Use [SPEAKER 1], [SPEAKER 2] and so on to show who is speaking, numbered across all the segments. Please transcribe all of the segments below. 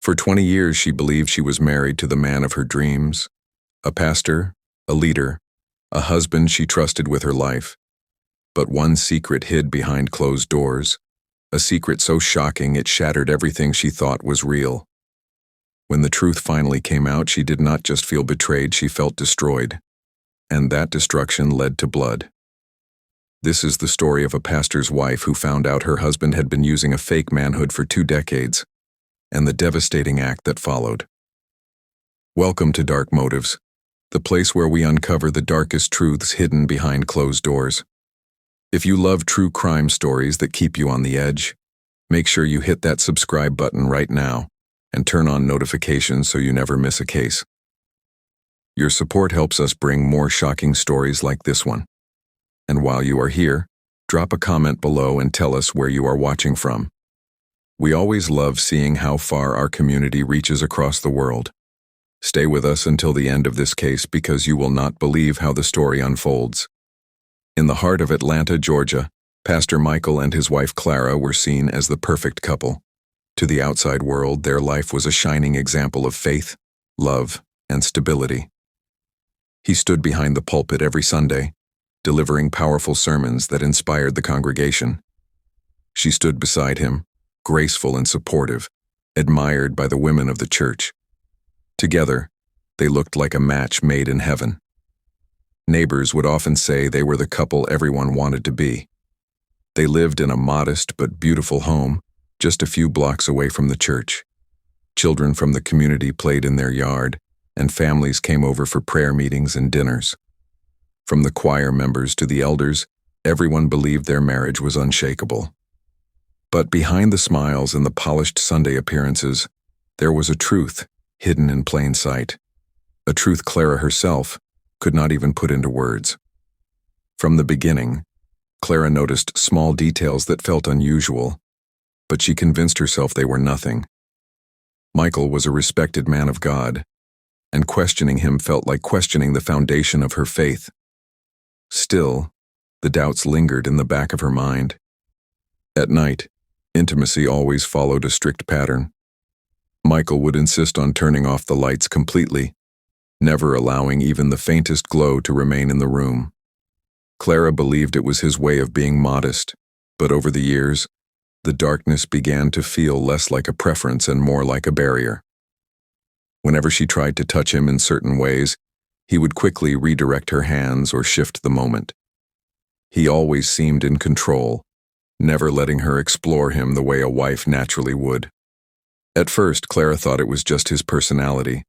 [SPEAKER 1] For 20 years, she believed she was married to the man of her dreams, a pastor, a leader, a husband she trusted with her life. But one secret hid behind closed doors, a secret so shocking it shattered everything she thought was real. When the truth finally came out, she did not just feel betrayed, she felt destroyed. And that destruction led to blood. This is the story of a pastor's wife who found out her husband had been using a fake manhood for 2 decades, and the devastating act that followed. Welcome to Dark Motives, the place where we uncover the darkest truths hidden behind closed doors. If you love true crime stories that keep you on the edge, make sure you hit that subscribe button right now and turn on notifications so you never miss a case. Your support helps us bring more shocking stories like this one. And while you are here, drop a comment below and tell us where you are watching from. We always love seeing how far our community reaches across the world. Stay with us until the end of this case because you will not believe how the story unfolds. In the heart of Atlanta, Georgia, Pastor Michael and his wife Clara were seen as the perfect couple. To the outside world, their life was a shining example of faith, love, and stability. He stood behind the pulpit every Sunday, delivering powerful sermons that inspired the congregation. She stood beside him, graceful and supportive, admired by the women of the church. Together, they looked like a match made in heaven. Neighbors would often say they were the couple everyone wanted to be. They lived in a modest but beautiful home, just a few blocks away from the church. Children from the community played in their yard, and families came over for prayer meetings and dinners. From the choir members to the elders, everyone believed their marriage was unshakable. But behind the smiles and the polished Sunday appearances, there was a truth hidden in plain sight, a truth Clara herself could not even put into words. From the beginning, Clara noticed small details that felt unusual, but she convinced herself they were nothing. Michael was a respected man of God, and questioning him felt like questioning the foundation of her faith. Still, the doubts lingered in the back of her mind. At night, intimacy always followed a strict pattern. Michael would insist on turning off the lights completely, never allowing even the faintest glow to remain in the room. Clara believed it was his way of being modest, but over the years, the darkness began to feel less like a preference and more like a barrier. Whenever she tried to touch him in certain ways, he would quickly redirect her hands or shift the moment. He always seemed in control, never letting her explore him the way a wife naturally would. At first, Clara thought it was just his personality,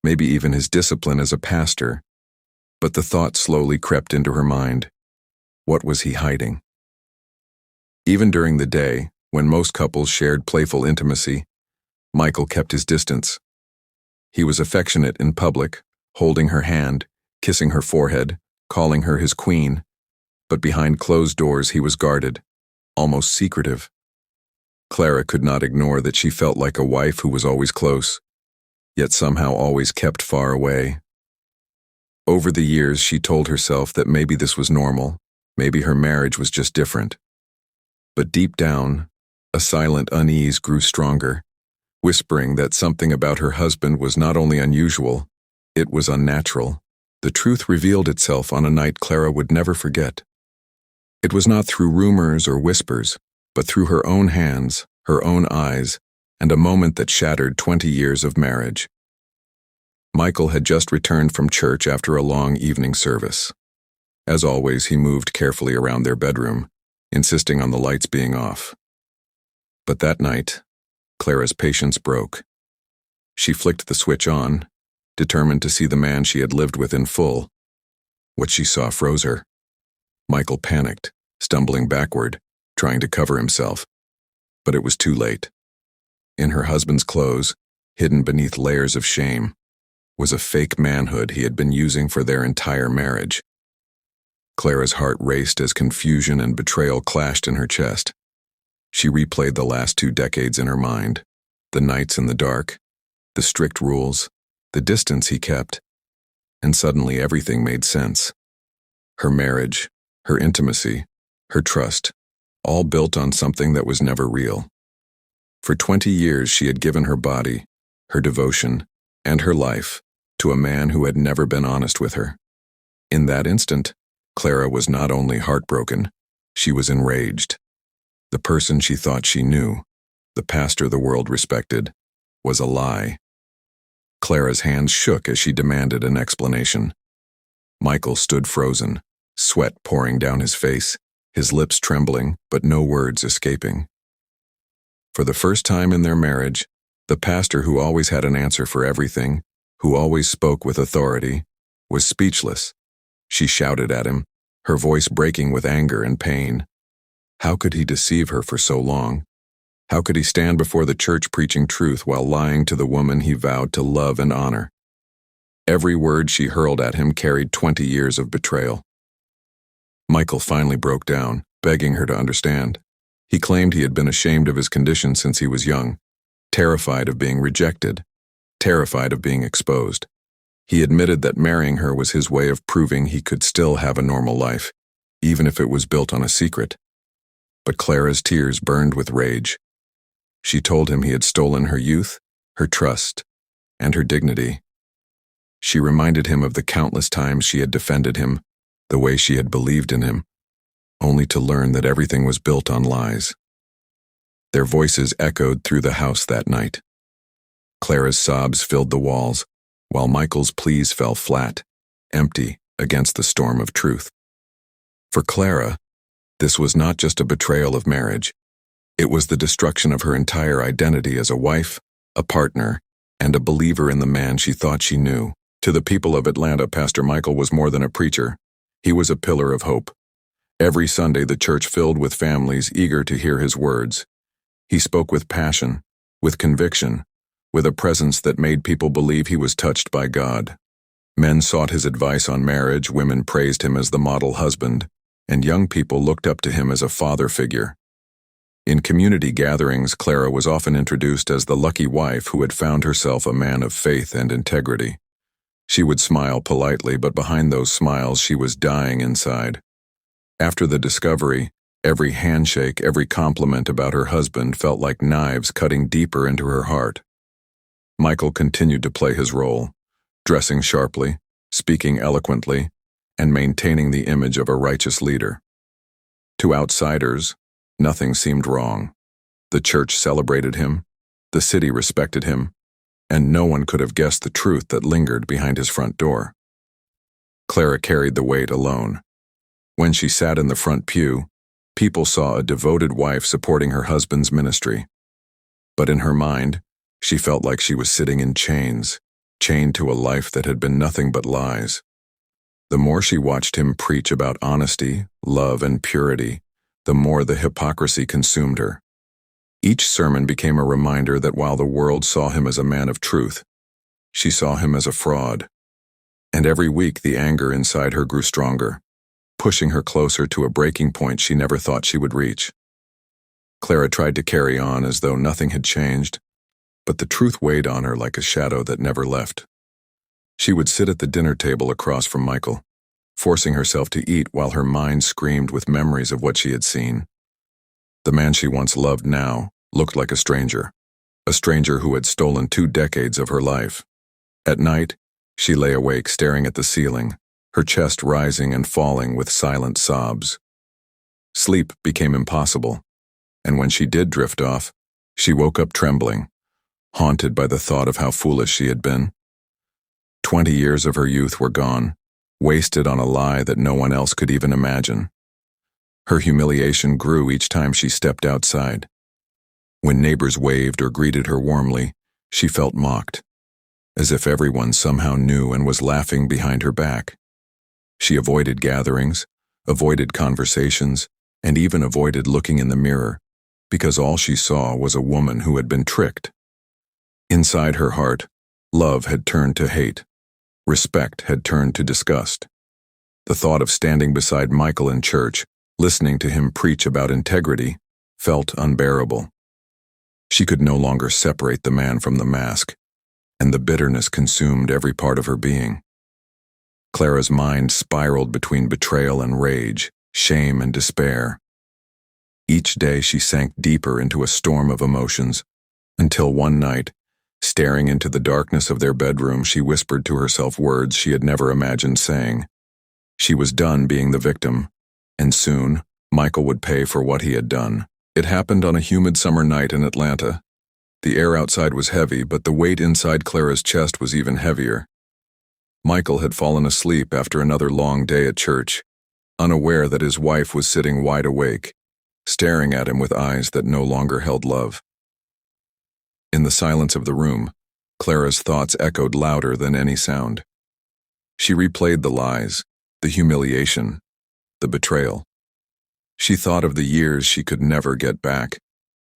[SPEAKER 1] maybe even his discipline as a pastor, but the thought slowly crept into her mind. What was he hiding? Even during the day, when most couples shared playful intimacy, Michael kept his distance. He was affectionate in public, holding her hand, kissing her forehead, calling her his queen, but behind closed doors he was guarded, almost secretive. Clara could not ignore that she felt like a wife who was always close, yet somehow always kept far away. Over the years, she told herself that maybe this was normal, maybe her marriage was just different. But deep down, a silent unease grew stronger, whispering that something about her husband was not only unusual, it was unnatural. The truth revealed itself on a night Clara would never forget. It was not through rumors or whispers, but through her own hands, her own eyes, and a moment that shattered 20 years of marriage. Michael had just returned from church after a long evening service. As always, he moved carefully around their bedroom, insisting on the lights being off. But that night, Clara's patience broke. She flicked the switch on, determined to see the man she had lived with in full. What she saw froze her. Michael panicked, stumbling backward, trying to cover himself. But it was too late. In her husband's clothes, hidden beneath layers of shame, was a fake manhood he had been using for their entire marriage. Clara's heart raced as confusion and betrayal clashed in her chest. She replayed the last 2 decades in her mind, the nights in the dark, the strict rules, the distance he kept, and suddenly everything made sense. Her marriage, her intimacy, her trust, all built on something that was never real. For 20 years she had given her body, her devotion, and her life to a man who had never been honest with her. In that instant, Clara was not only heartbroken, she was enraged. The person she thought she knew, the pastor the world respected, was a lie. Clara's hands shook as she demanded an explanation. Michael stood frozen, sweat pouring down his face, his lips trembling, but no words escaping. For the first time in their marriage, the pastor who always had an answer for everything, who always spoke with authority, was speechless. She shouted at him, her voice breaking with anger and pain. How could he deceive her for so long? How could he stand before the church preaching truth while lying to the woman he vowed to love and honor? Every word she hurled at him carried 20 years of betrayal. Michael finally broke down, begging her to understand. He claimed he had been ashamed of his condition since he was young, terrified of being rejected, terrified of being exposed. He admitted that marrying her was his way of proving he could still have a normal life, even if it was built on a secret. But Clara's tears burned with rage. She told him he had stolen her youth, her trust, and her dignity. She reminded him of the countless times she had defended him, the way she had believed in him, only to learn that everything was built on lies. Their voices echoed through the house that night. Clara's sobs filled the walls, while Michael's pleas fell flat, empty against the storm of truth. For Clara, this was not just a betrayal of marriage. It was the destruction of her entire identity as a wife, a partner, and a believer in the man she thought she knew. To the people of Atlanta, Pastor Michael was more than a preacher. He was a pillar of hope. Every Sunday, the church filled with families eager to hear his words. He spoke with passion, with conviction, with a presence that made people believe he was touched by God. Men sought his advice on marriage, women praised him as the model husband, and young people looked up to him as a father figure. In community gatherings, Clara was often introduced as the lucky wife who had found herself a man of faith and integrity. She would smile politely, but behind those smiles she was dying inside. After the discovery, every handshake, every compliment about her husband felt like knives cutting deeper into her heart. Michael continued to play his role, dressing sharply, speaking eloquently, and maintaining the image of a righteous leader. To outsiders, nothing seemed wrong. The church celebrated him, the city respected him, and no one could have guessed the truth that lingered behind his front door. Clara carried the weight alone. When she sat in the front pew, people saw a devoted wife supporting her husband's ministry. But in her mind, she felt like she was sitting in chains, chained to a life that had been nothing but lies. The more she watched him preach about honesty, love, and purity, the more the hypocrisy consumed her. Each sermon became a reminder that while the world saw him as a man of truth, she saw him as a fraud. And every week the anger inside her grew stronger, pushing her closer to a breaking point she never thought she would reach. Clara tried to carry on as though nothing had changed, but the truth weighed on her like a shadow that never left. She would sit at the dinner table across from Michael, forcing herself to eat while her mind screamed with memories of what she had seen. The man she once loved now looked like a stranger who had stolen 2 decades of her life. At night, she lay awake staring at the ceiling, her chest rising and falling with silent sobs. Sleep became impossible, and when she did drift off, she woke up trembling, haunted by the thought of how foolish she had been. 20 years of her youth were gone, wasted on a lie that no one else could even imagine. Her humiliation grew each time she stepped outside. When neighbors waved or greeted her warmly, she felt mocked, as if everyone somehow knew and was laughing behind her back. She avoided gatherings, avoided conversations, and even avoided looking in the mirror, because all she saw was a woman who had been tricked. Inside her heart, love had turned to hate. Respect had turned to disgust. The thought of standing beside Michael in church, listening to him preach about integrity, felt unbearable. She could no longer separate the man from the mask, and the bitterness consumed every part of her being. Clara's mind spiraled between betrayal and rage, shame and despair. Each day she sank deeper into a storm of emotions, until one night, Staring into the darkness of their bedroom, she whispered to herself words she had never imagined saying. She was done being the victim, and soon, Michael would pay for what he had done. It happened on a humid summer night in Atlanta. The air outside was heavy, but the weight inside Clara's chest was even heavier. Michael had fallen asleep after another long day at church, unaware that his wife was sitting wide awake, staring at him with eyes that no longer held love. In the silence of the room, Clara's thoughts echoed louder than any sound. She replayed the lies, the humiliation, the betrayal. She thought of the years she could never get back,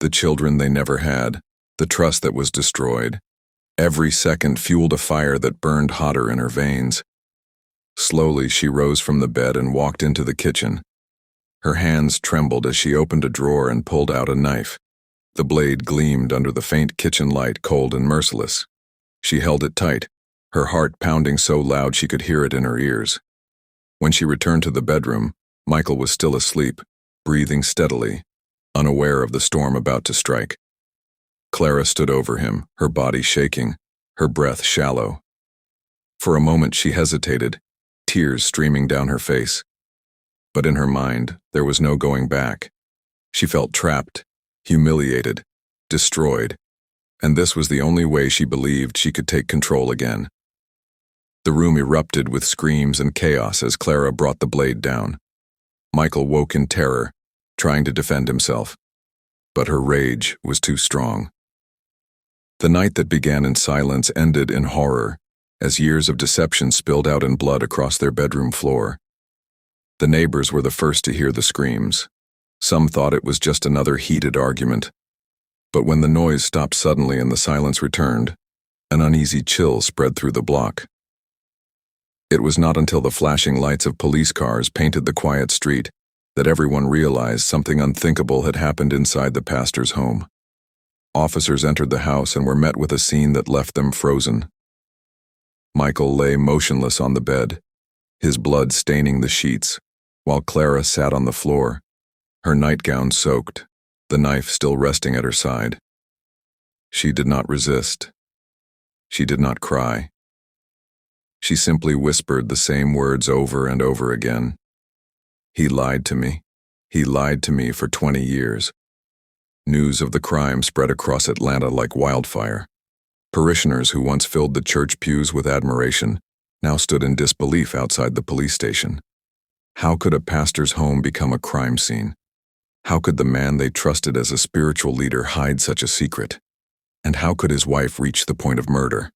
[SPEAKER 1] the children they never had, the trust that was destroyed. Every second fueled a fire that burned hotter in her veins. Slowly, she rose from the bed and walked into the kitchen. Her hands trembled as she opened a drawer and pulled out a knife. The blade gleamed under the faint kitchen light, cold and merciless. She held it tight, her heart pounding so loud she could hear it in her ears. When she returned to the bedroom, Michael was still asleep, breathing steadily, unaware of the storm about to strike. Clara stood over him, her body shaking, her breath shallow. For a moment she hesitated, tears streaming down her face. But in her mind, there was no going back. She felt trapped, humiliated, destroyed, and this was the only way she believed she could take control again. The room erupted with screams and chaos as Clara brought the blade down. Michael woke in terror, trying to defend himself, but her rage was too strong. The night that began in silence ended in horror, as years of deception spilled out in blood across their bedroom floor. The neighbors were the first to hear the screams. Some thought it was just another heated argument. But when the noise stopped suddenly and the silence returned, an uneasy chill spread through the block. It was not until the flashing lights of police cars painted the quiet street that everyone realized something unthinkable had happened inside the pastor's home. Officers entered the house and were met with a scene that left them frozen. Michael lay motionless on the bed, his blood staining the sheets, while Clara sat on the floor, her nightgown soaked, the knife still resting at her side. She did not resist. She did not cry. She simply whispered the same words over and over again. He lied to me. He lied to me for 20 years. News of the crime spread across Atlanta like wildfire. Parishioners who once filled the church pews with admiration now stood in disbelief outside the police station. How could a pastor's home become a crime scene? How could the man they trusted as a spiritual leader hide such a secret? And how could his wife reach the point of murder?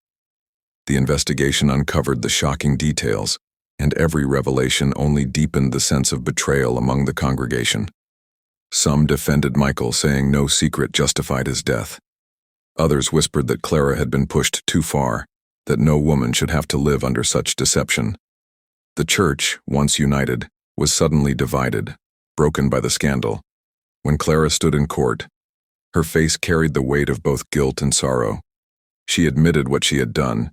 [SPEAKER 1] The investigation uncovered the shocking details, and every revelation only deepened the sense of betrayal among the congregation. Some defended Michael, saying no secret justified his death. Others whispered that Clara had been pushed too far, that no woman should have to live under such deception. The church, once united, was suddenly divided, broken by the scandal. When Clara stood in court, her face carried the weight of both guilt and sorrow. She admitted what she had done,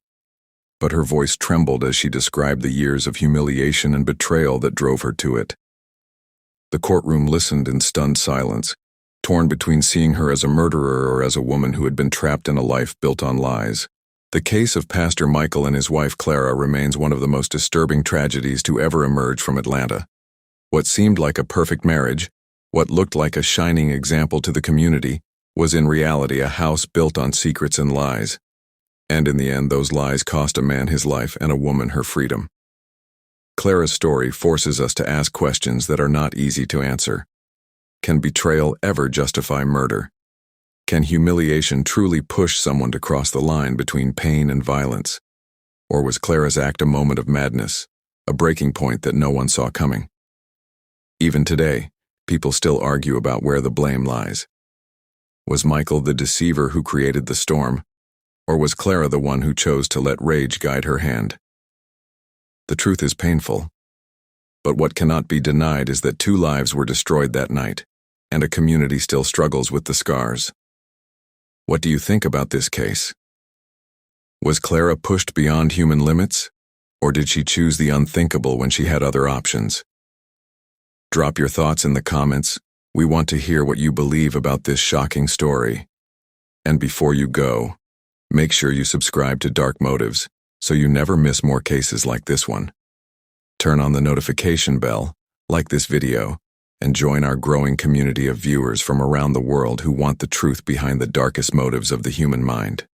[SPEAKER 1] but her voice trembled as she described the years of humiliation and betrayal that drove her to it. The courtroom listened in stunned silence, torn between seeing her as a murderer or as a woman who had been trapped in a life built on lies. The case of Pastor Michael and his wife Clara remains one of the most disturbing tragedies to ever emerge from Atlanta. What seemed like a perfect marriage, what looked like a shining example to the community, was in reality a house built on secrets and lies. And in the end, those lies cost a man his life and a woman her freedom. Clara's story forces us to ask questions that are not easy to answer. Can betrayal ever justify murder? Can humiliation truly push someone to cross the line between pain and violence? Or was Clara's act a moment of madness, a breaking point that no one saw coming? Even today, people still argue about where the blame lies. Was Michael the deceiver who created the storm? Or was Clara the one who chose to let rage guide her hand? The truth is painful, but what cannot be denied is that 2 lives were destroyed that night, and a community still struggles with the scars. What do you think about this case? Was Clara pushed beyond human limits, or did she choose the unthinkable when she had other options? Drop your thoughts in the comments. We want to hear what you believe about this shocking story. And before you go, Make sure you subscribe to Dark Motives so you never miss more cases like this one. Turn on the notification bell, like this video, and join our growing community of viewers from around the world who want the truth behind the darkest motives of the human mind.